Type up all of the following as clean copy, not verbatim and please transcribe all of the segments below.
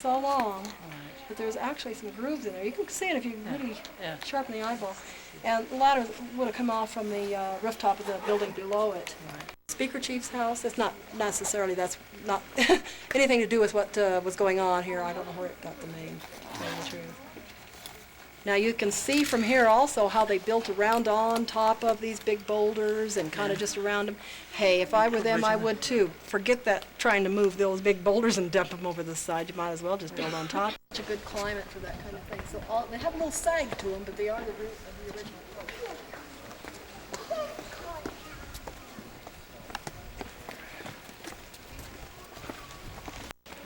so long, but there's actually some grooves in there. You can see it if you really sharpen the eyeball. And the ladder would have come off from the rooftop of the building below it. Speaker Chief's house, it's not necessarily, that's not anything to do with what was going on here. I don't know where it got the name, to tell you the truth. Now you can see from here also how they built around on top of these big boulders and kind of just around them. Hey, if I were them, I would too. Forget that trying to move those big boulders and dump them over the side. You might as well just build on top. Such a good climate for that kind of thing. So they have a little sag to them, but they are the root of the original.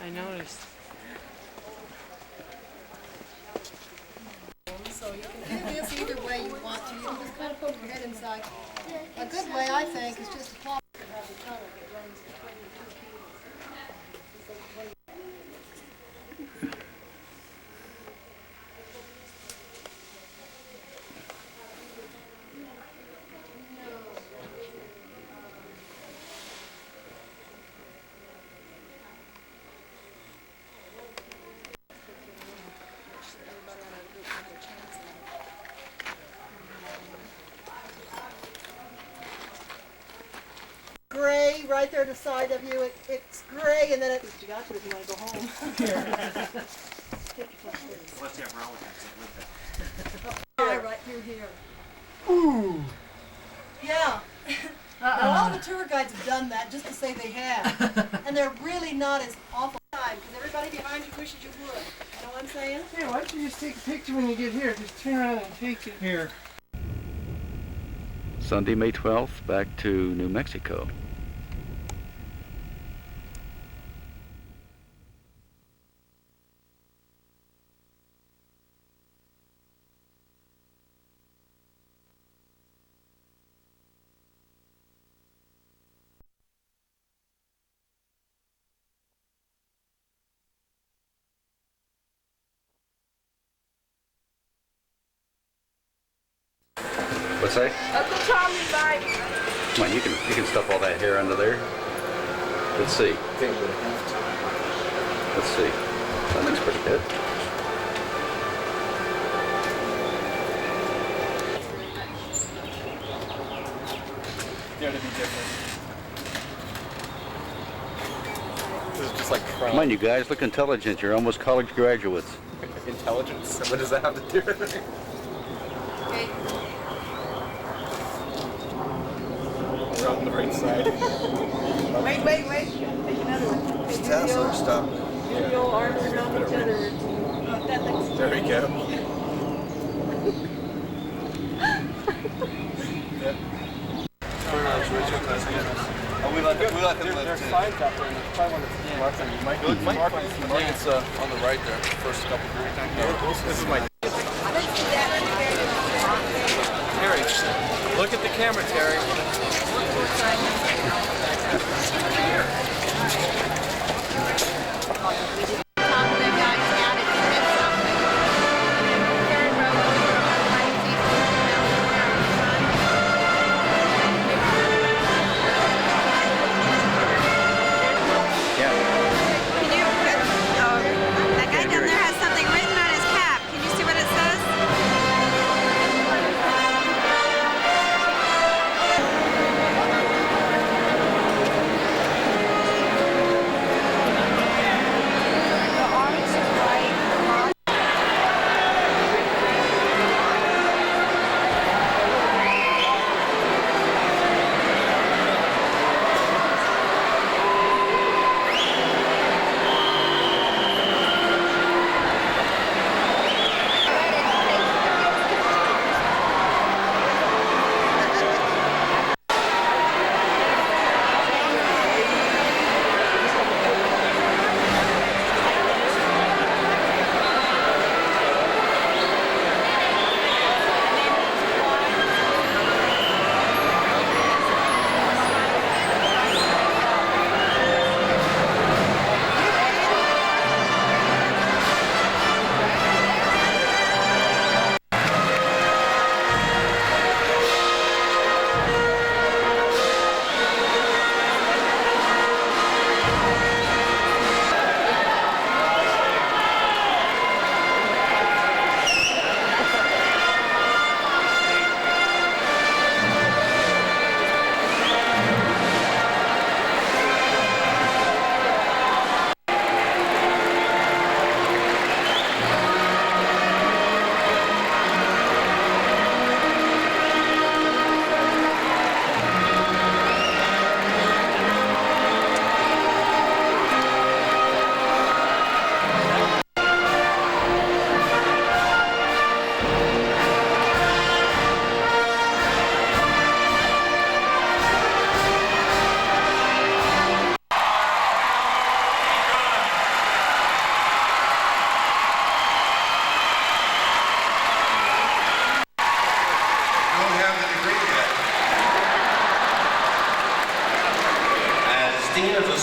I noticed. So you can do this either way you want to. You can just kind of poke your head inside. A good way, I think, is just to pop and have the tunnel that runs between the two gray right there to the side of you. It's gray, and then you got to if you want to go home. Unless you have relatives that live Here, right through here. Ooh. Yeah. Now, all the tour guides have done that just to say they have. And they're really not as awful time, because everybody behind you wishes you would. You know what I'm saying? Hey, why don't you just take a picture when you get here? Just turn around and take it. Here. Sunday, May 12th, back to New Mexico. What's that? Uncle Tommy, bye. Come on, you can stuff all that hair under there. Let's see. Let's see. That looks pretty good. Dare to be different. This is just like Come on, you guys, look intelligent. You're almost college graduates. intelligence. What does that have to do with it? Okay. We're on the right side. Wait. Take another one. Just Tesla stuff. Use your arms around each other. That looks There we go. We let them live. There's signs out there, and there's probably one that's marked on you. It's on the right there, first couple of years. This is my. Terry, look at the camera, Terry.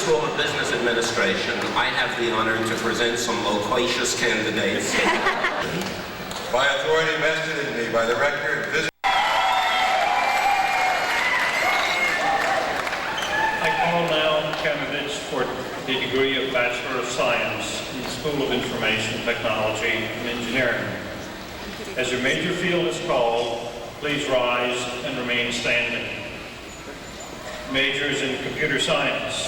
School of Business Administration, I have the honor to present some loquacious candidates. By authority vested in me by the Rector and Visitor. I call now candidates for the degree of Bachelor of Science in the School of Information Technology and Engineering. As your major field is called, please rise and remain standing. Majors in Computer Science.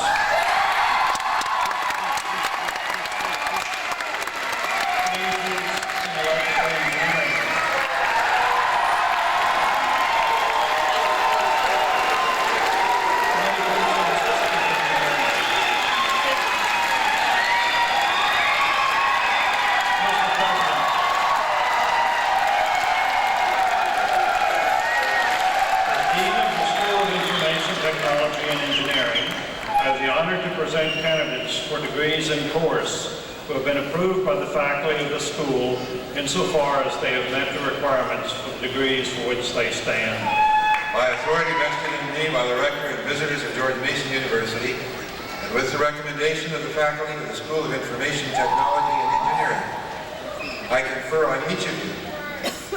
And course who have been approved by the faculty of the school insofar as they have met the requirements for the degrees for which they stand. By authority vested in me by the Rector and visitors of George Mason University, and with the recommendation of the faculty of the School of Information Technology and Engineering, I confer on each of you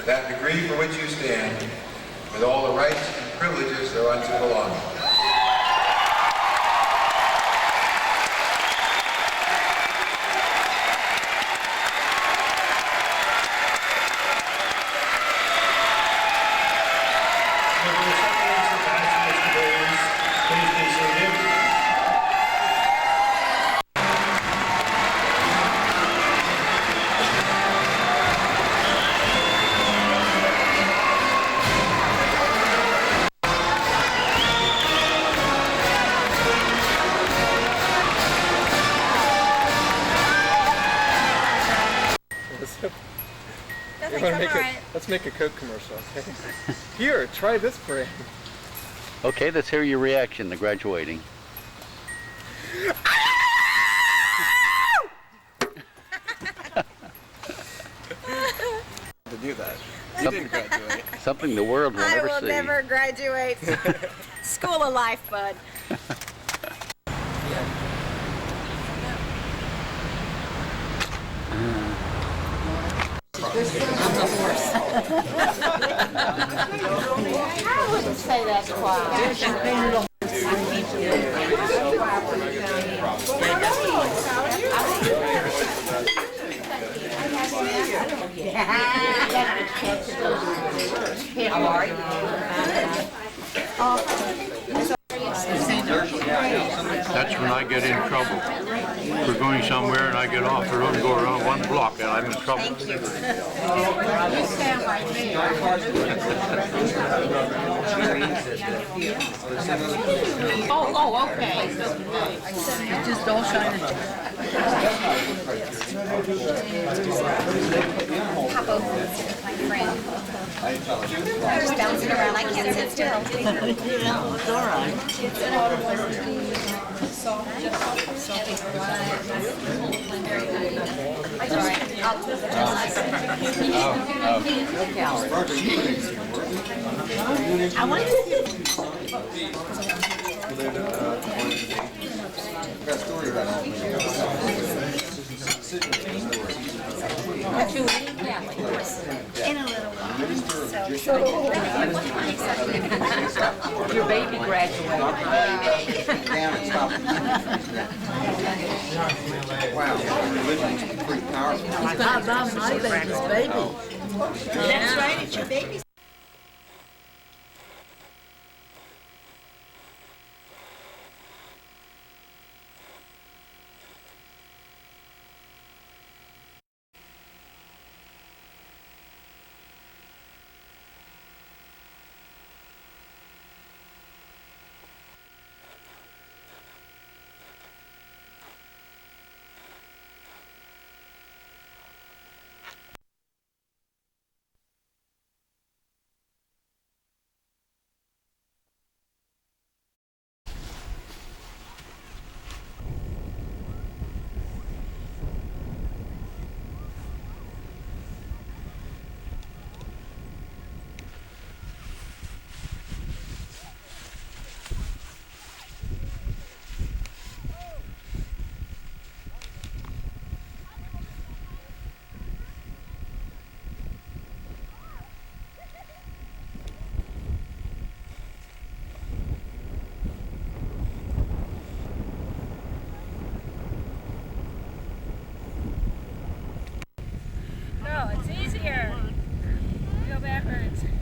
that degree for which you stand, with all the rights and privileges thereunto belong. Let's make a Coke commercial, okay? Here, try this brand. Okay, let's hear your reaction to graduating. To do that. You didn't graduate. Something the world will never see. I will never graduate. School of life, bud. I wouldn't say that's quiet. How are you? That's when I get in trouble. If we're going somewhere and I get off the road and go around one block and I'm in trouble. Thank you. You stand right there. Oh, okay. Just don't shine it. Hop over my friend. I'm just bouncing around. I can't sit still. Yeah, it's all right. I want in a little while. Your baby graduated. Wow. My baby's baby. That's right, it's your baby.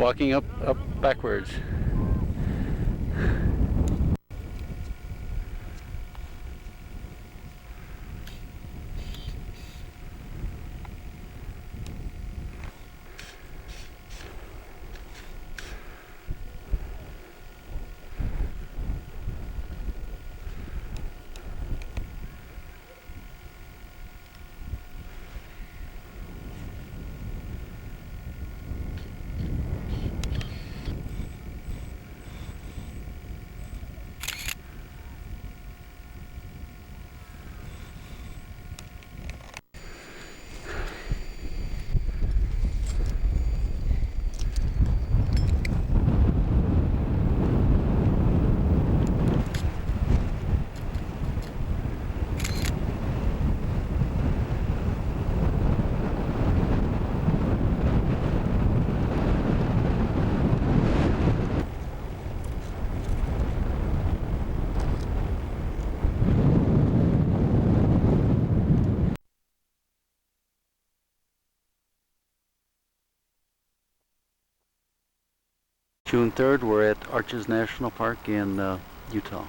Walking up backwards. June 3rd, we're at Arches National Park in Utah.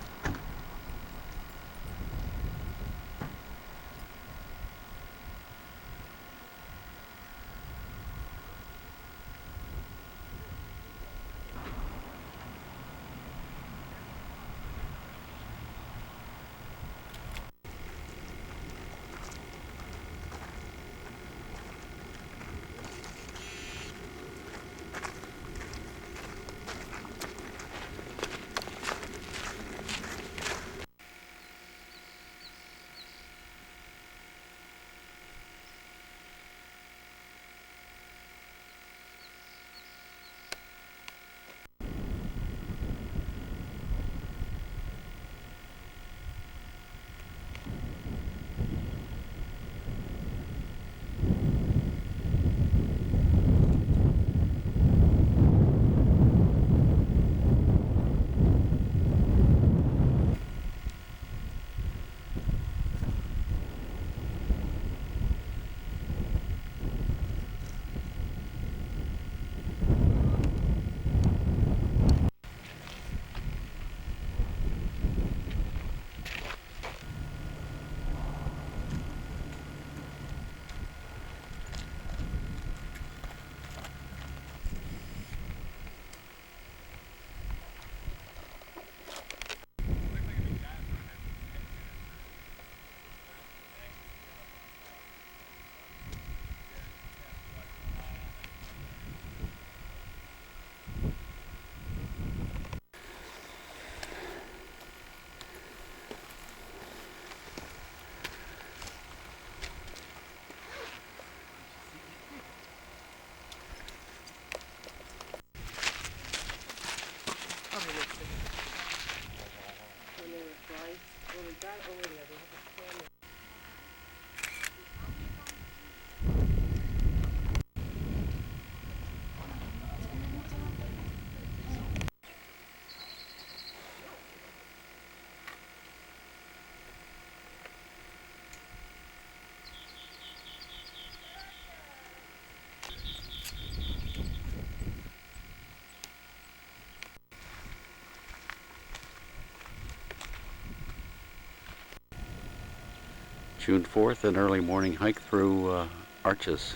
June 4th, an early morning hike through Arches.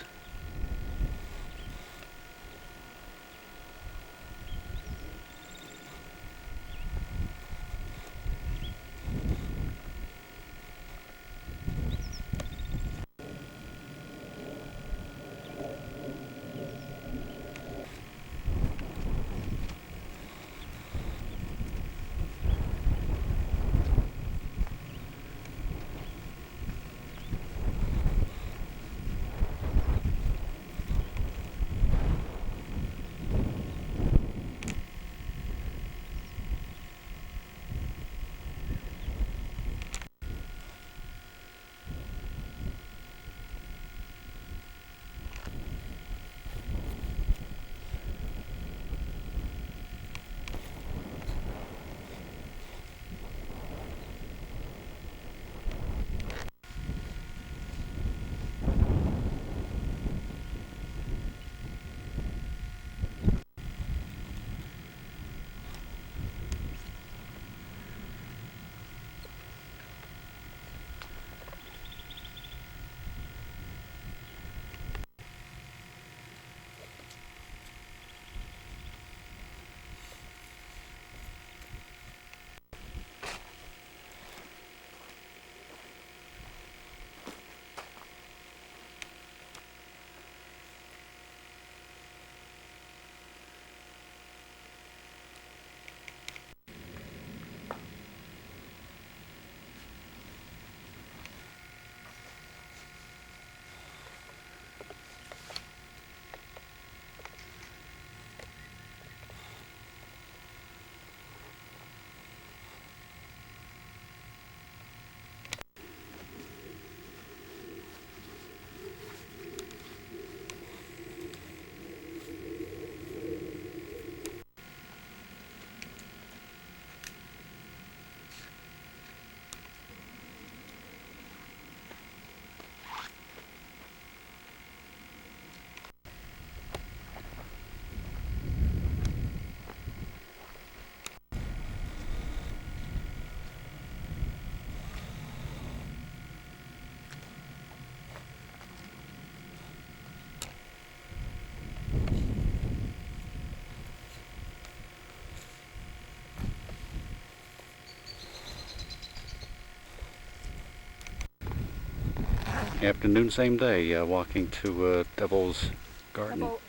Afternoon, same day, walking to Devil's Garden. Double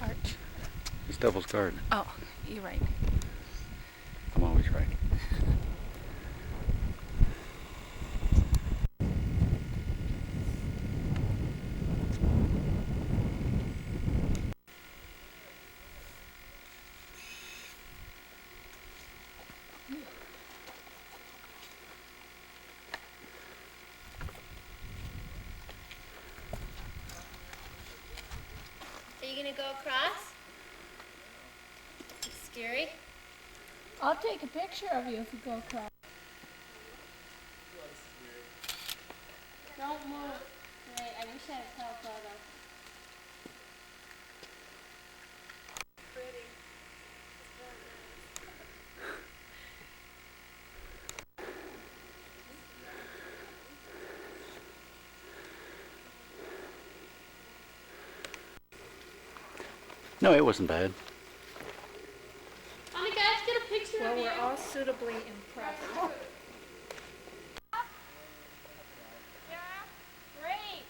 Arch. It's Devil's Garden. Oh, you're right. I'm always right. Are you gonna go across? It's scary. I'll take a picture of you if you go across. Don't move. Wait, I wish I had a telephoto. Pretty. No, it wasn't bad. Oh my gosh, get a picture Well, of you. we're all suitably impressed. Yeah, great.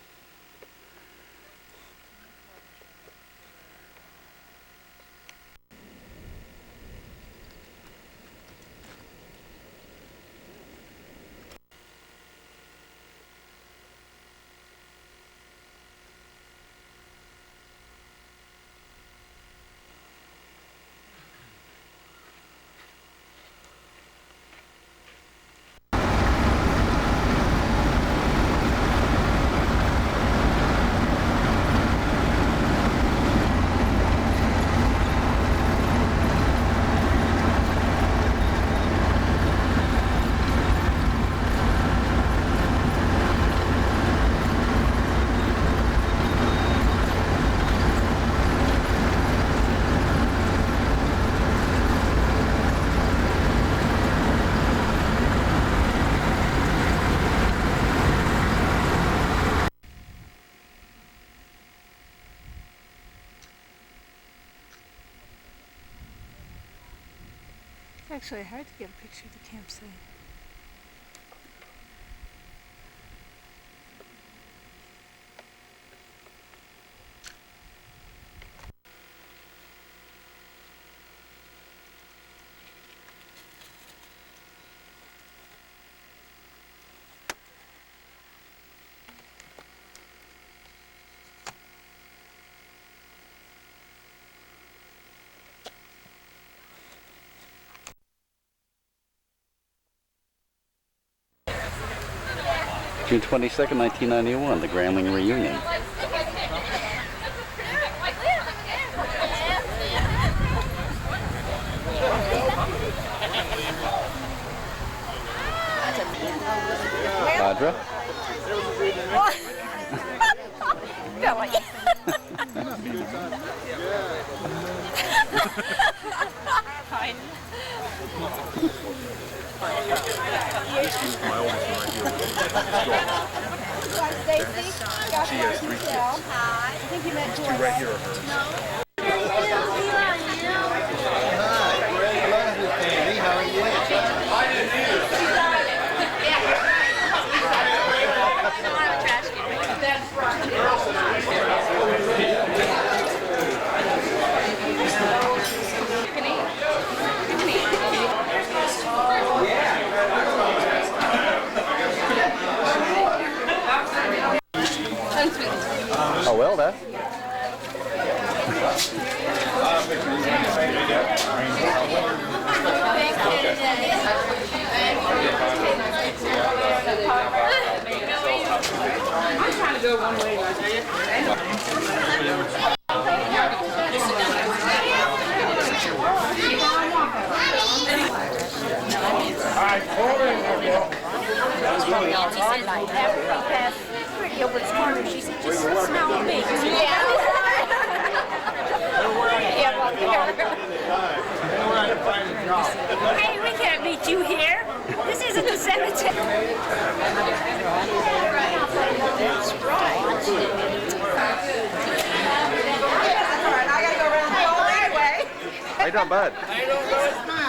It's actually hard to get a picture of the campsite. June 22nd, 1991, the Gramling reunion. Audra? Billy. My oldest one right here. She has 3 kids. Hi. I think you meant These 2 right here are hers. Oh, well, that. I'm trying to go one way, Pretty over the corner, she said, just smell me. Hey, we can't meet you here. This isn't the cemetery. That's right. I gotta go around the whole highway. How you doing, bud? I don't know, it's mine.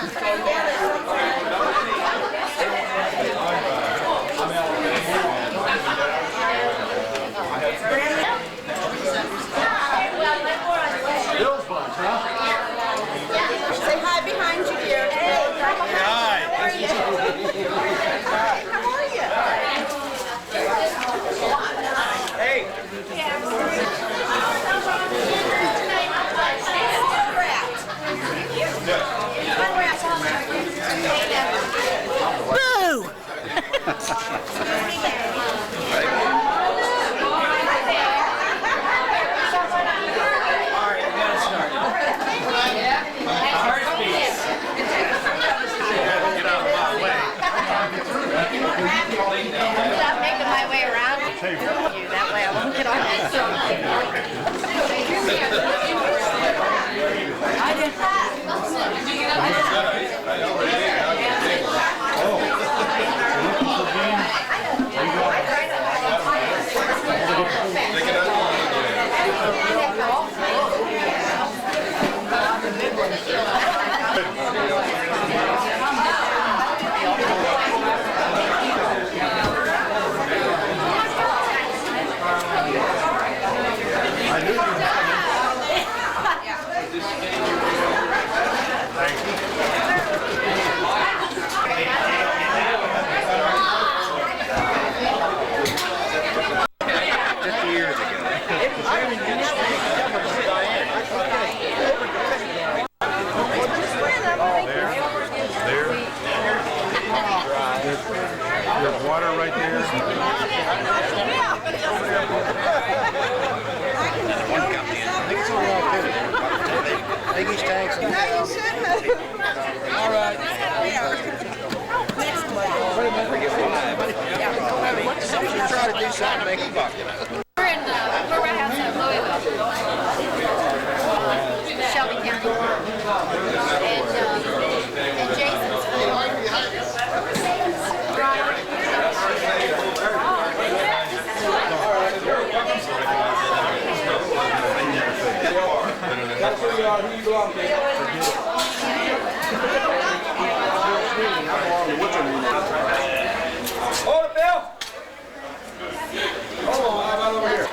There's water right there. I think he's tanks. No, you shouldn't. All right. Next one. Wait a minute. Let's try to do something to make a buck. We're right outside Louisville, Shelby County, and Jason's Hold it, Bill! Hold on, how about over here?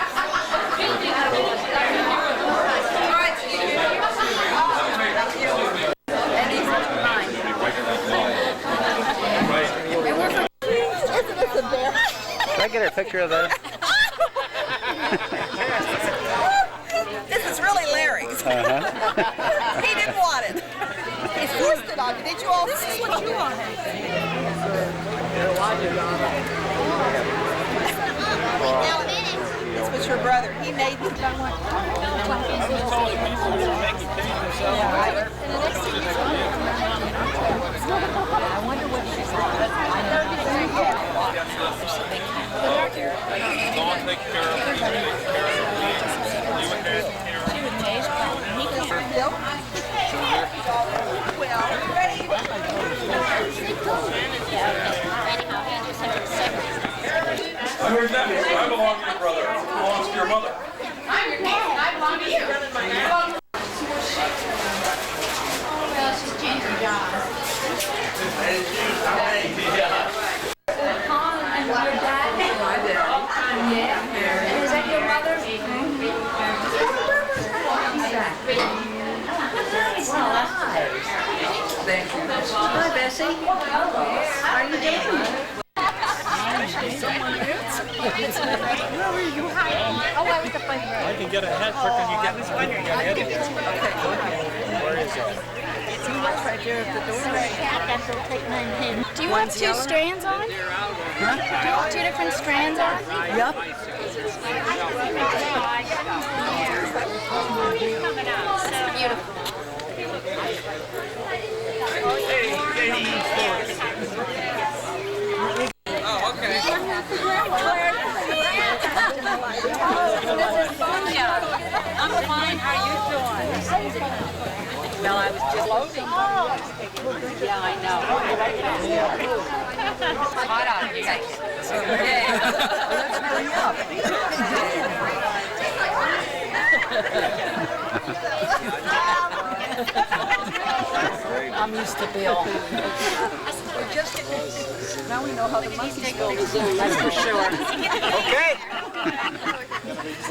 Can I get a picture of that? This is really Larry's. He didn't want it. He forced it on you. Did you all? This is what you wanted. This was your brother. He made this. I wonder what she's like. She would taste he can't. I heard that. I belong to your brother. It belongs to your mother. I'm your niece and I belong to you. Well, she's changed her job. And your dad? My dad. Yeah. Is that your mother? Hi, Bessie. How are you doing? I can get a hat trick and you get it. Where is it? Right there at the door. Do you want two strands on? Huh? Do you want two different strands on? Yep. Beautiful. Oh, okay. I'm fine. How you doing? Well, I was just loading. Yeah, I know. It's hot out here. Let's hurry up. I'm used to Bill. Now we know how the monkey's built. That's for sure. Okay.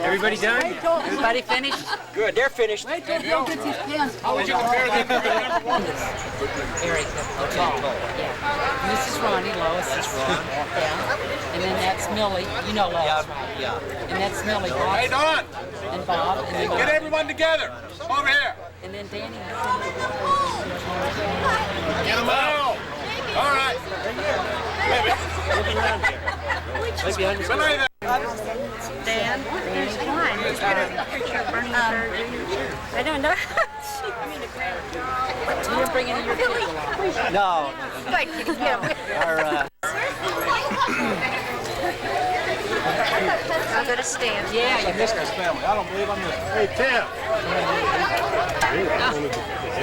Everybody done? Everybody finished? Good, they're finished. Wait till Bill gets his pants. How would you compare them to the number one? Very good. Okay. Yeah. And this is Ronnie, Lois. That's Ron. Yeah. And then that's Millie. You know Lois, right? Yeah. And that's Millie. Hey, Don! And Bob. And then Get everyone together. Over here. And then Danny. Get them out. All right. Good night. Dan. There's one. He's got a picture of Bernie I don't know. You didn't bring any of your kids along? No. Like, yeah. Our, I'm gonna stand. Yeah, I missed this family. I don't believe I missed it. Hey, Tim.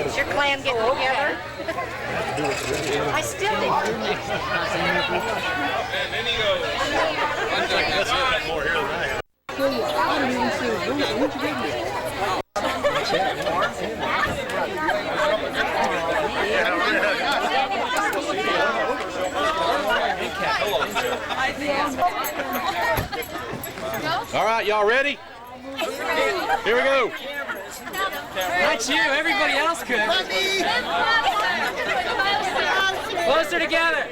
Is your clan getting together? I still need to do next All right, y'all ready? Here we go. Not you, everybody else could. Closer together.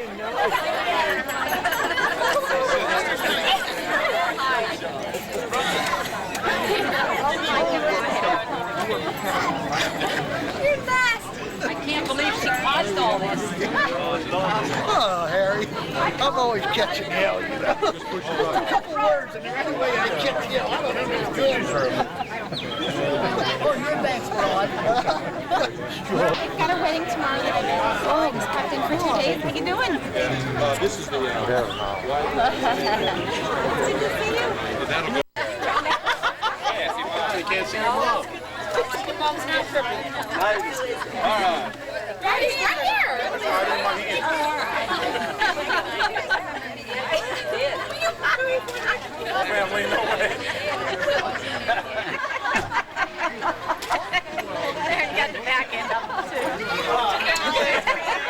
I can't believe she caused all this. Oh, Harry, I'm always catching hell, you know. A couple words and every way I catch hell. I don't know if it's good. Oh, your bank's broad. Got a wedding tomorrow that I met. Oh, he's packed in for 2 days. What are you doing? This is the Good to see you. You can't see your mom. Your mom's not tripping. All right. Daddy's right here. Family, no way. There, you got the back end up too.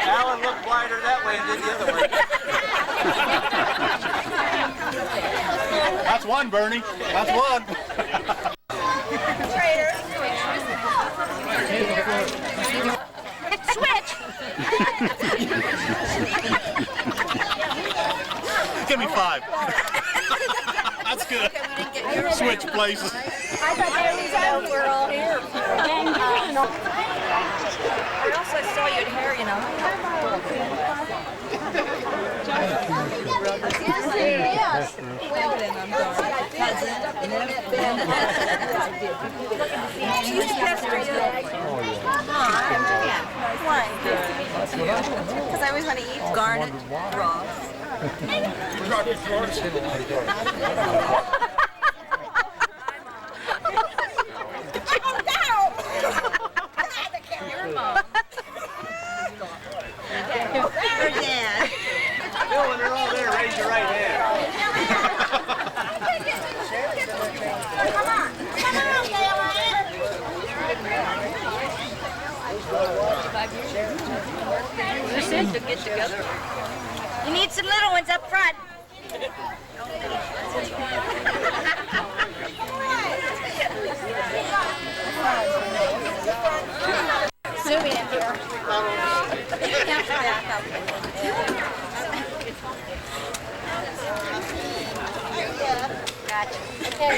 Alan looked wider that way than the other way. That's one, Bernie. That's one. Switch. Give me 5. That's good. Switch places. I thought there was out. We're all here. I also saw you at hair, you know. Yes. Well then, I'm sorry. Cousin. She's pestering you. Why? Because I always want to eat garnet raw. Bill, when they're all there, raise your right hand. Come on, You said to get together. You need some little ones up front. Zoom in here. Gotcha. Okay.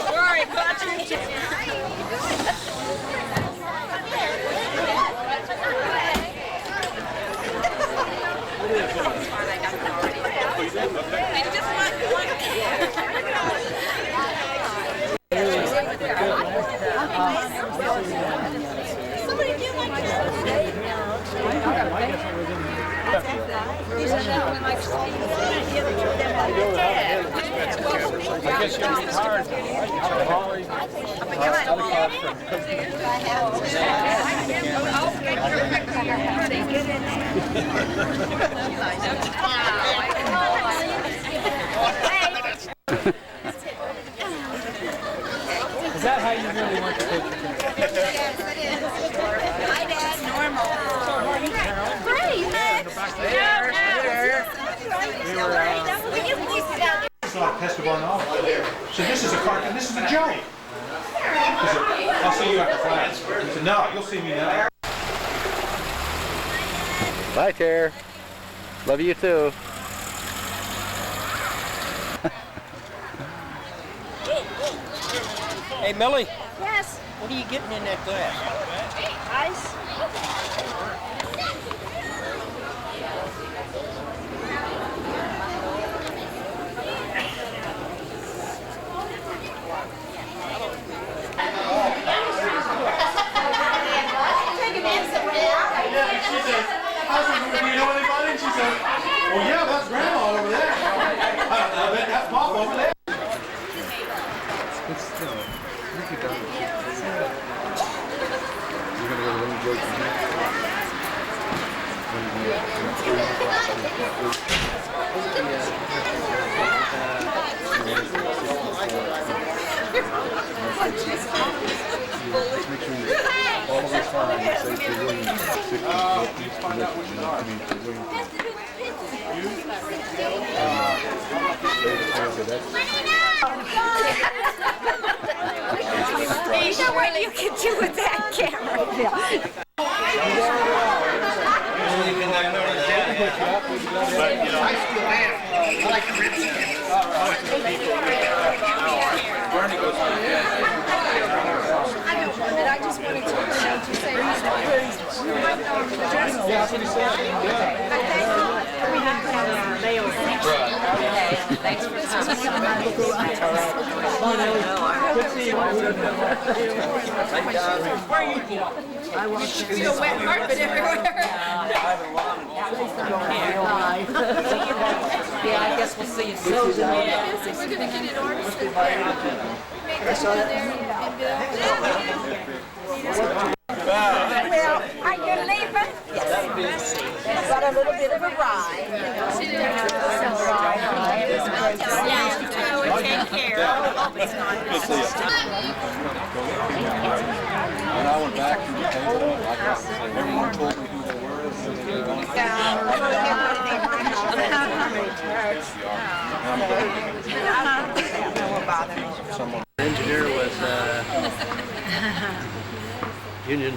Sorry, gotcha. Somebody do like I guess you're retired. I've always Is that how you really want the picture? Yes, it is. Hi, Dad. Normal. Great. It's not a test of our knowledge. So this is a cartoon. This is a giant. I'll see you after class. He said, no, you'll see me now. Bye, Chair. Love you too. Hey, Millie. Yes. What are you getting in that glass? Ice. Do you know anybody? And she said, well, yeah, that's Grandma over there. I bet that's Pop over there. You know what you can do with that camera? I just wanted to say Thanks for Feel wet carpet everywhere. Yeah, I guess we'll see you soon. We're gonna get it ordered. Well, are you leaving? Yes. Got a little bit of a ride. Take care. When I went back to the table, everyone told me who they were. The engineer was Union.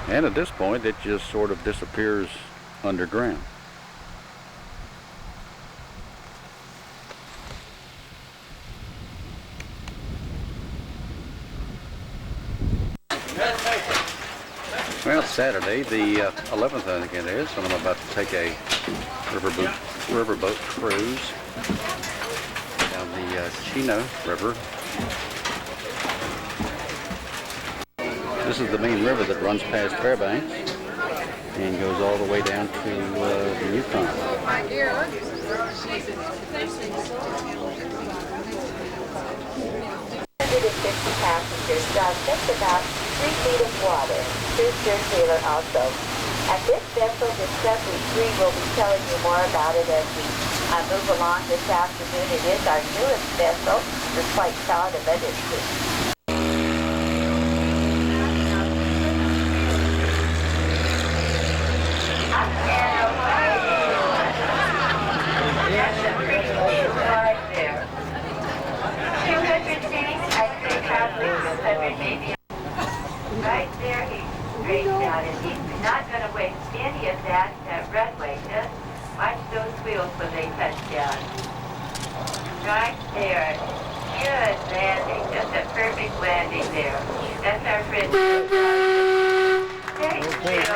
And at this point, it just sort of disappears underground. Well, it's Saturday, the 11th, I think it is, and I'm about to take a riverboat cruise down the Chino River. This is the main river that runs past Fairbanks and goes all the way down to the Yukon. 150 passengers down just about 3 feet of water. Here's your sailor also. At this vessel, Discovery 3, will be telling you more about it as we move along this afternoon. It is our newest vessel. We're quite proud of it. Right there, he's straight down, and he's not going to waste any of that runway. Just watch those wheels when they touch down. Right there. Good landing. Just a perfect landing there. That's our friend. Thank you.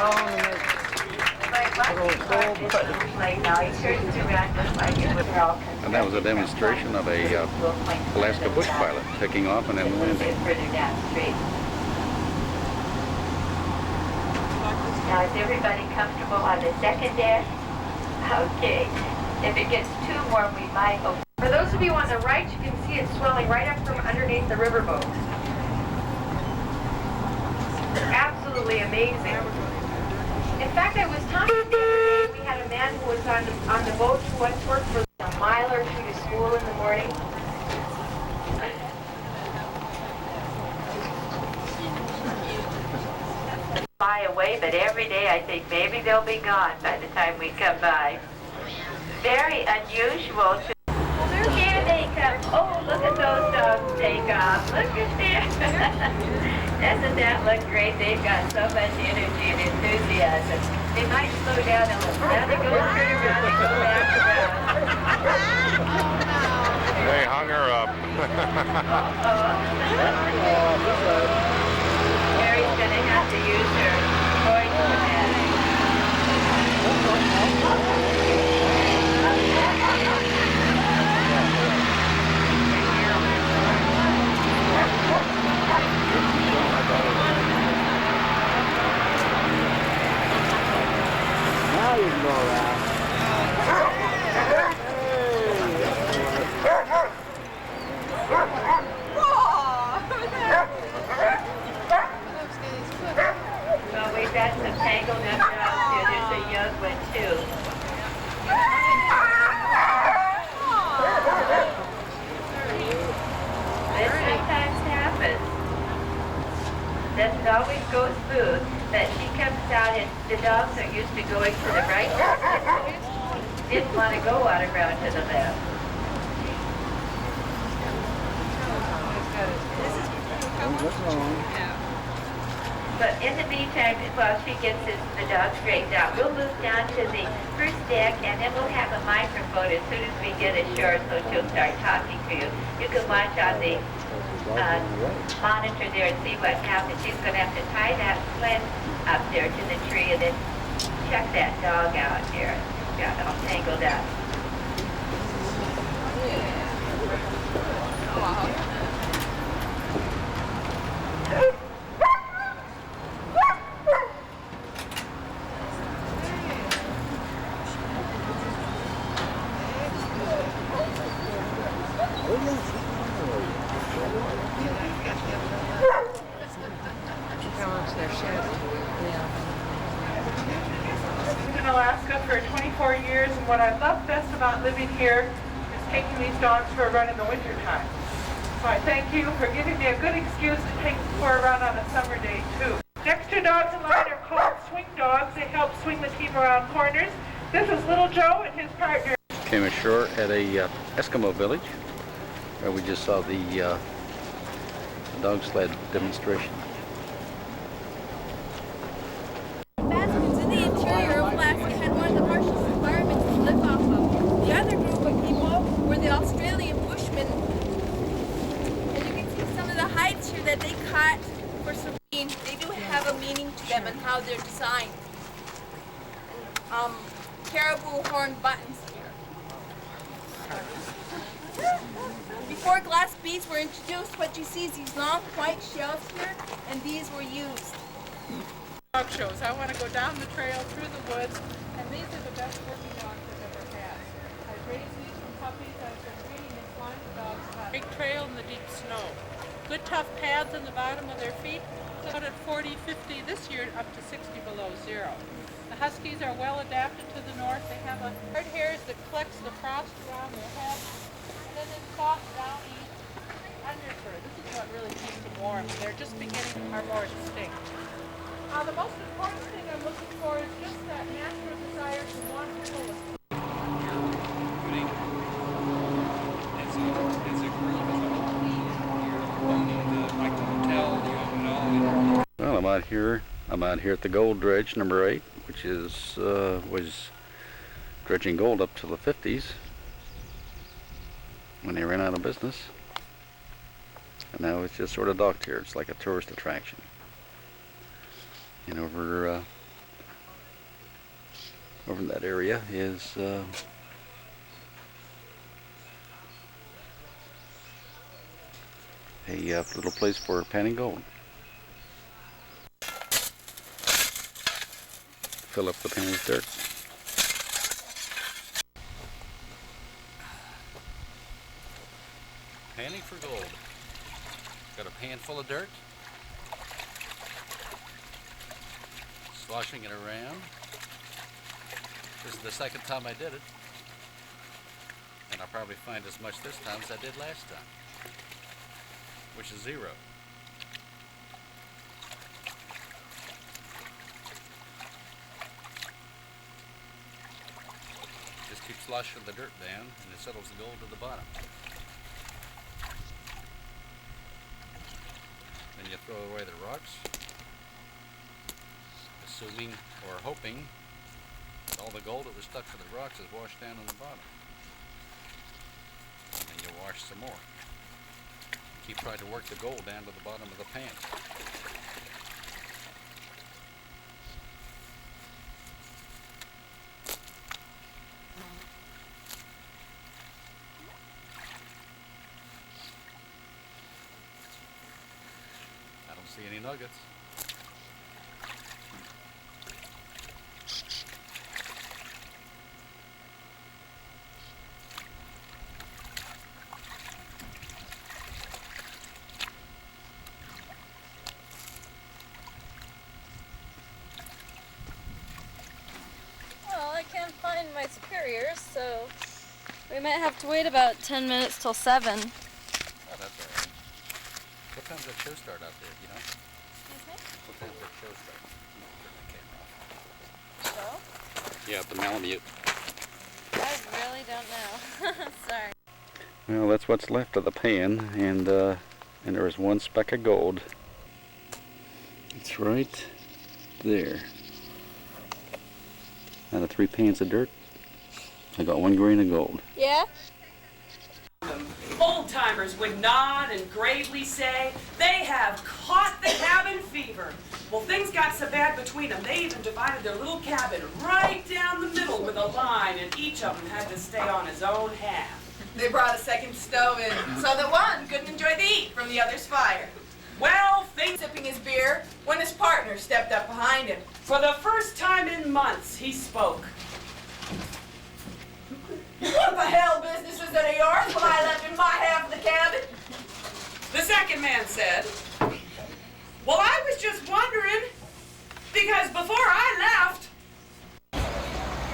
And that was a demonstration of a Alaska bush pilot taking off and then landing. Now, is everybody comfortable on the second deck? Okay. If it gets too warm, we might open. For those of you on the right, you can see it swelling right up from underneath the riverboat. Absolutely amazing. In fact, I was talking the other day, we had a man who was on the boat who once worked for a mile or two to school in the morning. Fly away, but every day I think maybe they'll be gone by the time we come by. Very unusual. Here they have, oh, look at those dogs take off. Look at them. Doesn't that look great? They've got so much energy and enthusiasm. They might slow down a little. Now they go turn around and go back around. They hung her up. Mary's going to have to use her voice for that. Now you can go around. Well, we've got some tangled up dogs here. There's a young one too. This sometimes happens. Doesn't always go smooth, but she comes out and the dogs are used to going to the right. Didn't want to go out around to the left. But in the meantime, while she gets the dog straightened out, we'll move down to the first deck, and then we'll have a microphone as soon as we get ashore, so she'll start talking to you. You can watch on the monitor there and see what happens. She's going to have to tie that sled up there to the tree and then check that dog out here. Got all tangled up. In Alaska for 24 years, and what I love best about living here is taking these dogs for a run in the wintertime. So I thank you for giving me a good excuse to take them for a run on a summer day too. Next two dogs in line are called swing dogs. They help swing the team around corners. This is Little Joe and his partner. Came ashore at a Eskimo village where we just saw the dog sled demonstration. Baskins in the interior of Alaska had one of the harshest environments to live off of. The other group of people were the Australian Bushmen. And you can see some of the hides here that they cut for Sabine. They do have a meaning to them and how they're designed. Caribou horn buttons here. Before glass beads were introduced, what you see is these long white shells here, and these were used. Dog shows. I want to go down the trail through the woods, and these are the best working dogs I've ever had. I've raised these from puppies. I've been breeding and flying the dogs. Big trail in the deep snow. Good tough pads on the bottom of their feet. Out at 40, 50 this year, up to 60 below zero. The Huskies are well adapted to the north. They have a hard hairs that collects the frost around their head, and then this soft, downy underfur. This is what really keeps them warm. They're just beginning our more instinct. The most important thing I'm looking for is just that natural desire to want to pull us. Well, I'm out here at the gold dredge number 8, which is was dredging gold up to the 50s when they ran out of business, and now it's just sort of docked here. It's like a tourist attraction. And over in that area is a little place for panning gold. Fill up the pan with dirt. Panning for gold. Got a pan full of dirt. Sloshing it around. This is the second time I did it. And I'll probably find as much this time as I did last time, which is 0. Just keep sloshing the dirt down and it settles the gold to the bottom. throw away the rocks, assuming or hoping that all the gold that was stuck to the rocks is washed down on the bottom. And then you wash some more. Keep trying to work the gold down to the bottom of the pan. I don't see any nuggets. Well, I can't find my superiors, so we might have to wait about 10 minutes till 7. Oh, that's all right. What time's that show start out there, you know? What time's that show start? Turn the camera off. So? Yeah, the Malamute. I really don't know. Sorry. Well, that's what's left of the pan, and there is one speck of gold. It's right there. Out of 3 pans of dirt, I got 1 grain of gold. Yeah? Old-timers would nod and gravely say, they have caught the cabin fever. Well, things got so bad between them, they even divided their little cabin right down the middle with a line, and each of them had to stay on his own half. They brought a second stove in so that one couldn't enjoy the heat from the other's fire. Well, things... Sipping his beer when his partner stepped up behind him. For the first time in months, he spoke. What the hell business is it of yours when I left in my half of the cabin? The second man said, well, I was just wondering, because before I left...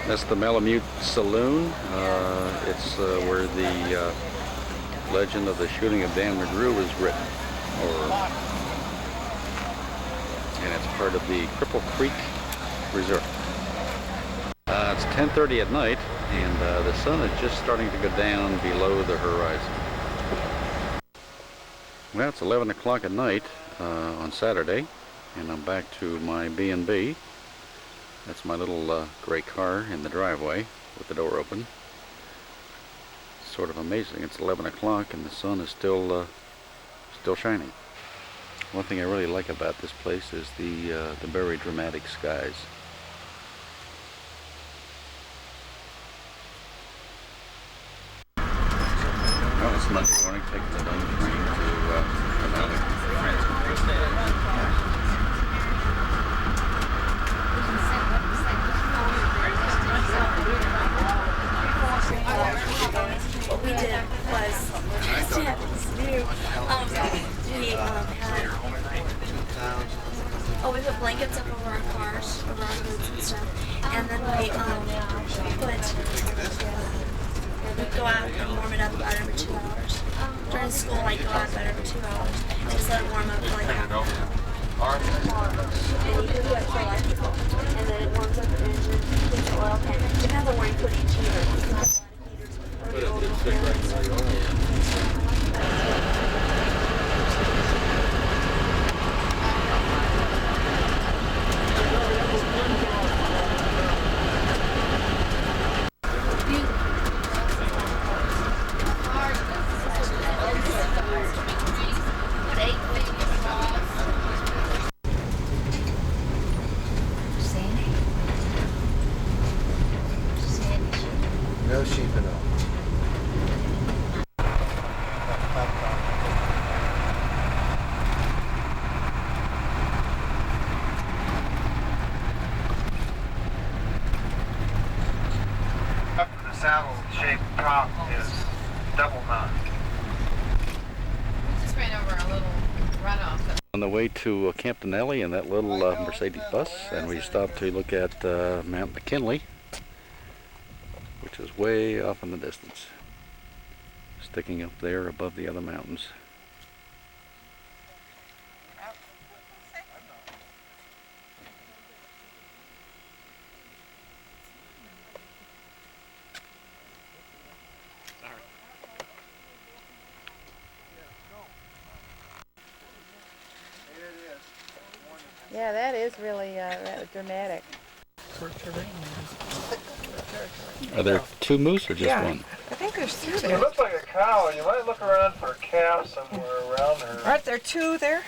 That's the Malamute Saloon. It's where the legend of the shooting of Dan McGrew is written. And it's part of the Cripple Creek Resort. It's 10:30 at night, and the sun is just starting to go down below the horizon. Well, it's 11 o'clock at night on Saturday, and I'm back to my B&B. That's my little gray car in the driveway with the door open. Sort of amazing. It's 11 o'clock and the sun is still shining. One thing I really like about this place is the very dramatic skies. Well, it's Monday morning, taking the lunch train to Gramling. What we did was we put blankets up over our cars, over our hoods and stuff, and then we'd go out and warm it up about every 2 hours. During school, I'd go out about every 2 hours and just let it warm up for like half an hour. And you can do it for electrical, and then it warms up the engine, puts the oil pan. Depends on where you put each heater. You can put a lot of heaters. No sheep at all. The saddle-shaped top is double nut. Just ran over a little runoff. On the way to Camp Denali in that little Mercedes bus, and we stopped to look at Mount McKinley, which is way off in the distance, sticking up there above the other mountains. Yeah, that is really dramatic. Are there two moose or just Yeah. one? I think there's two It there. looks like a cow. You might look around for a calf somewhere around her. Aren't there two there?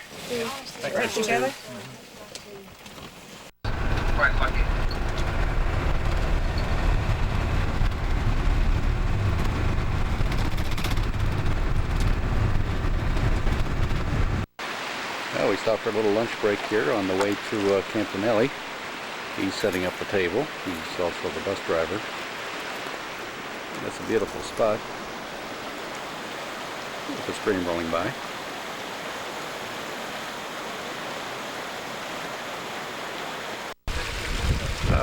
Right together? Quite lucky. Well, we stopped for a little lunch break here on the way to Campanelli. He's setting up the table. He's also the bus driver. That's a beautiful spot with the stream rolling by.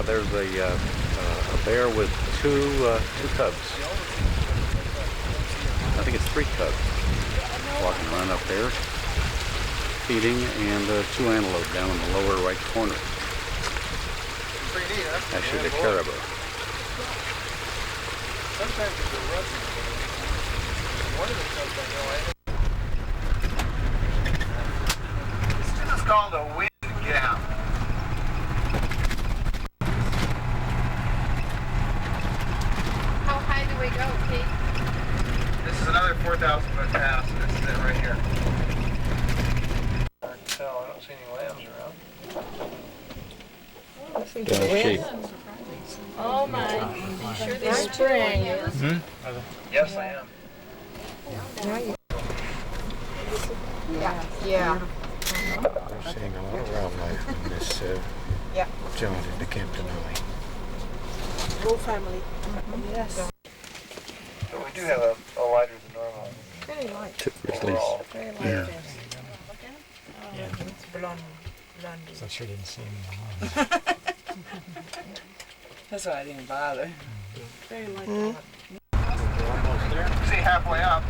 There's a bear with two cubs. I think it's 3 cubs walking around up there, feeding, and 2 antelope down in the lower right corner. Pretty neat, huh? Actually, the caribou. Sometimes it's a rusty. One of the cubs I know. This is called a wind gap. How high do we go, Pete? This is another 4,000 foot pass. This is it right here. Hard to tell. I don't see any lambs around. Sheep. Oh my. Sure they spring. Yes, I am. Yeah. We're seeing a lot of wildlife in this jaunt into Campanelli. Whole family. Yes. So we do have a lighter than normal. Very light. 2 grizzlies. Very light. Yeah. It's blonde. So she didn't see me. That's why I didn't bother. Very light. See halfway up.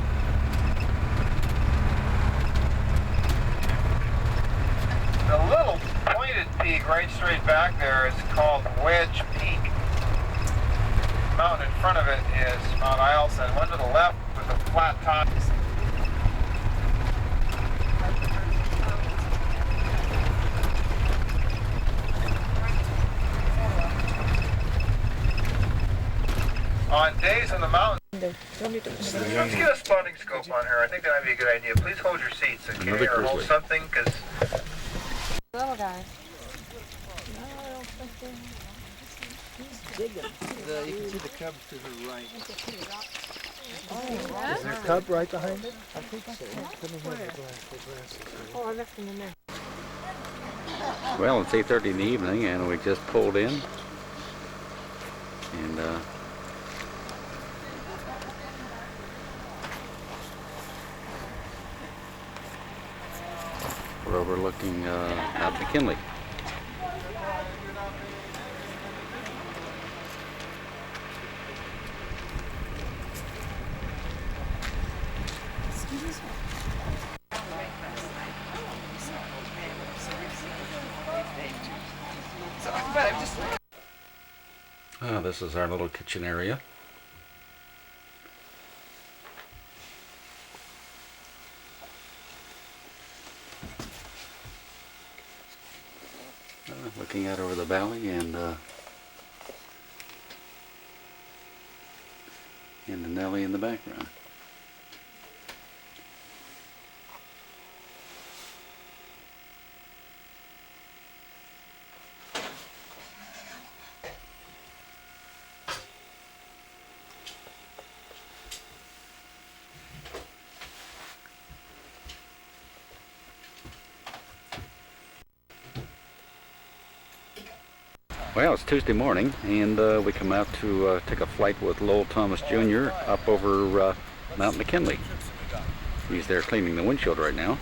The little pointed peak right straight back there is called Wedge Peak. The mountain in front of it is Mount Ileson. One to the left with a flat top. On days in the mountains, let's get a spotting scope on her. I think that might be a good idea. Please hold your seats, okay, Another or hold grizzly. something, because Little guy. You can see the cub to the right. Is there a cub right behind it? I think so. Let me have the glasses. Oh, I left them in there. Well, it's 8:30 in the evening, and we just pulled in. And we're overlooking Mount McKinley. This is our little kitchen area. Looking out over the valley and the Nelly in the background. Well, it's Tuesday morning, and we come out to take a flight with Lowell Thomas Jr. up over Mount McKinley. He's there cleaning the windshield right now.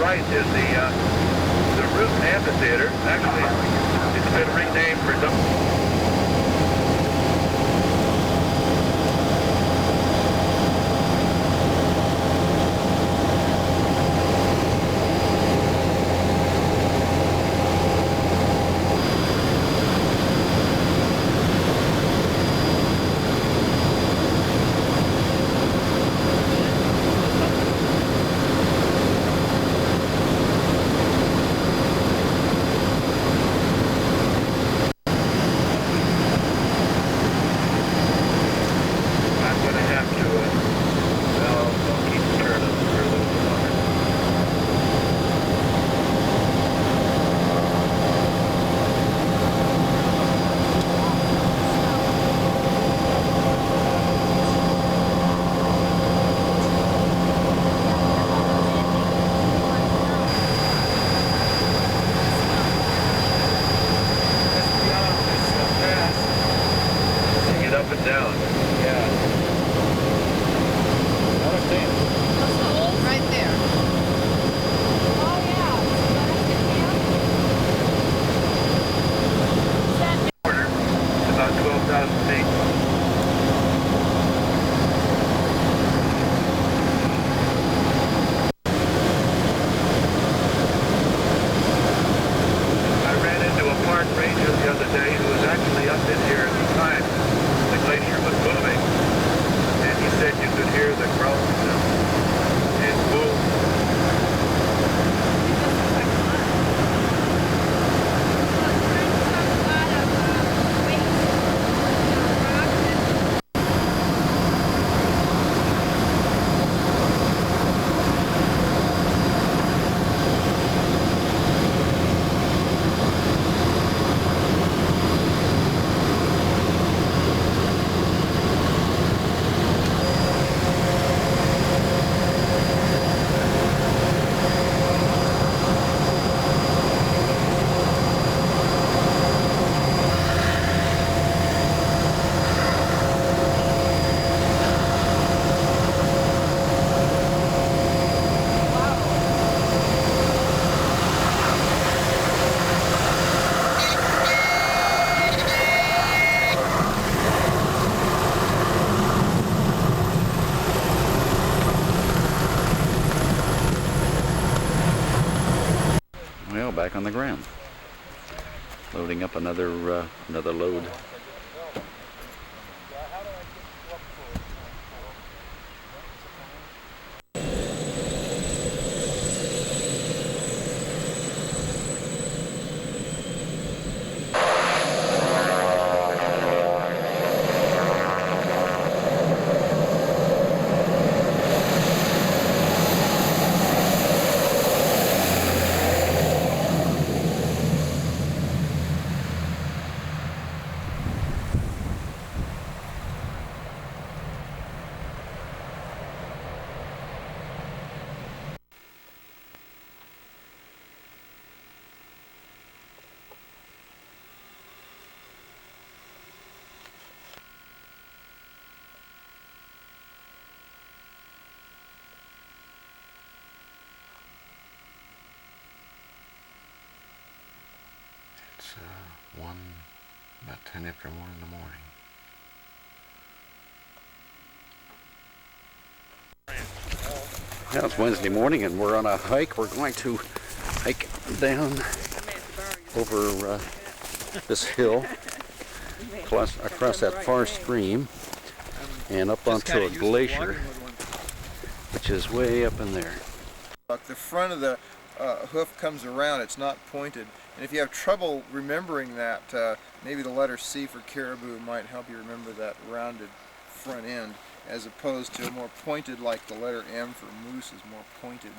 right is the Root Amphitheater. Actually, it's been renamed for down. Yeah. Right there. About 12,000 feet. I ran into a park ranger the other day who was actually up in here at the time the glacier was moving, and he said you could hear the growls and boom. Well, back on the ground, loading up another load. It's about 10 after 1 in the morning. Now it's Wednesday morning and we're on a hike. We're going to hike down over this hill, across that far stream, and up onto a glacier, which is way up in there. The front of the hoof comes around, it's not pointed. And if you have trouble remembering that, maybe the letter C for caribou might help you remember that rounded front end, as opposed to a more pointed, like the letter M for moose is more pointed.